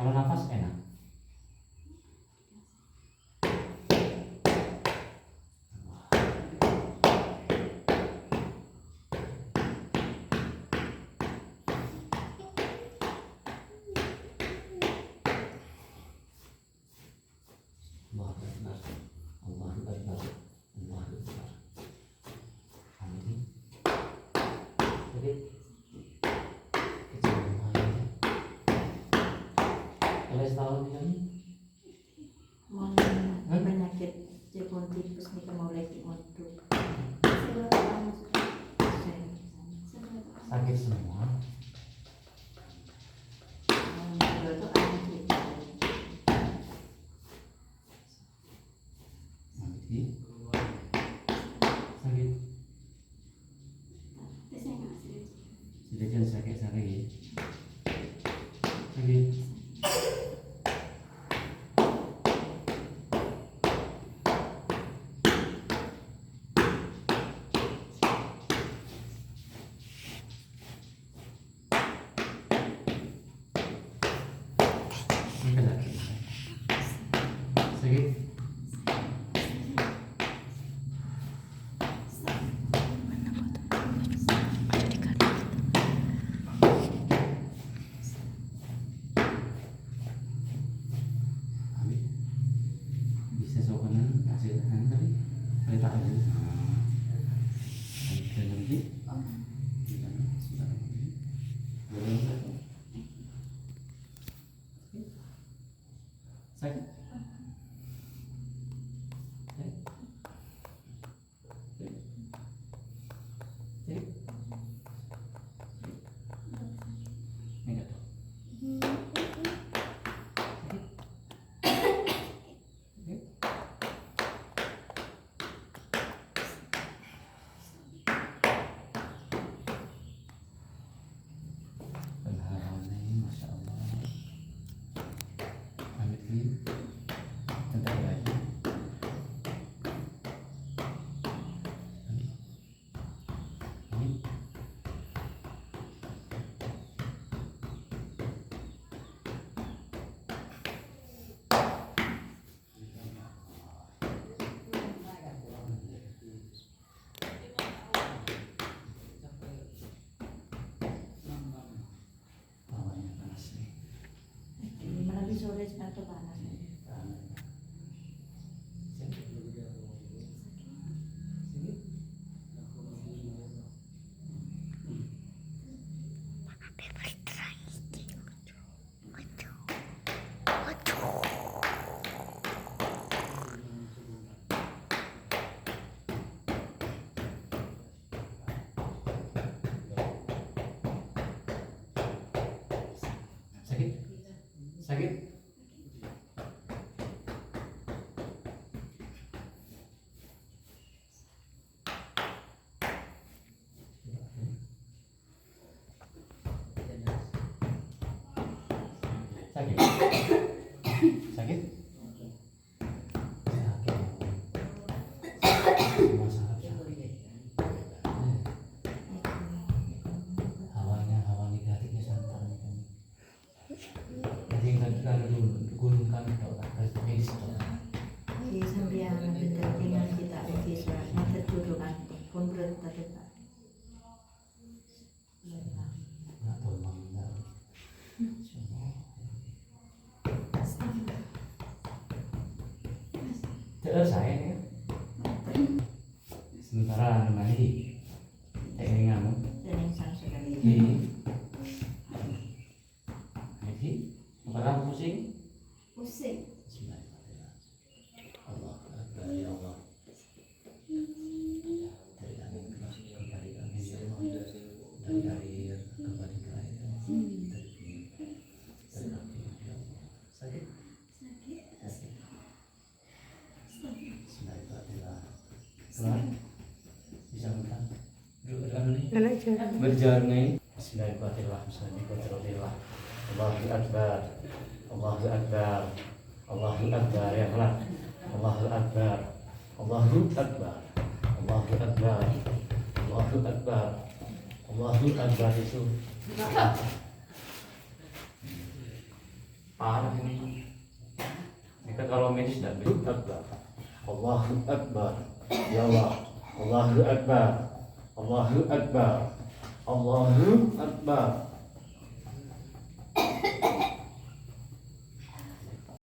Kalau nafas enak. Allahu Akbar. Allahu Akbar. Allahu Akbar. Amin. Jadi kecil lumayan. Kalau setahun ini mau penyakit jepun tipes nih mau lagi untuk sakit semua. Sakit. Sudah jangan sakit. Sakit. Sakit. Amin. Bisa sokonan hasil tadi kereta aja. Dan nanti sakit. Masya Allah. Amin. Bentar ya. Amin. Bawahnya panas nih. Mana sore atau panas nih? Sakit? Sakit? Sakit? Sakit? Semua sakit. Hawa negatifnya santai kan. Jadi nggak gunungkan harus medis. Di sambian dengan kita bisa nanti tuduhan pun berat tadi pak. Nggak tahu enggak. Terus saya nih. Sementara mandi. Ini ngamu. Dan yang sang sekali. Ini. Sekarang pusing? Pusing. Bismillahirrahmanirrahim. Allah Akbar ya Allah. Dari angin kembali ke angin ya Allah. Dari air kembali ke air. Dari api ya Allah. Sakit? Sakit. Bismillahirrahmanirrahim. Keluar? Bisa makan? Duduk anu nih? Berjalan nih. Bismillahirrahmanirrahim. Bismillahirrahmanirrahim. Allahu Akbar. Allahu Akbar. Allahu Akbar ya Allah. Allahu Akbar. Allahu Akbar. Allahu Akbar. Allahu Akbar. Allahu Akbar itu. Parah ini. Ini kan kalau medis tidak bisa. Allahu Akbar. Ya Allah. Allahu Akbar. Allahu Akbar. Allahu Akbar.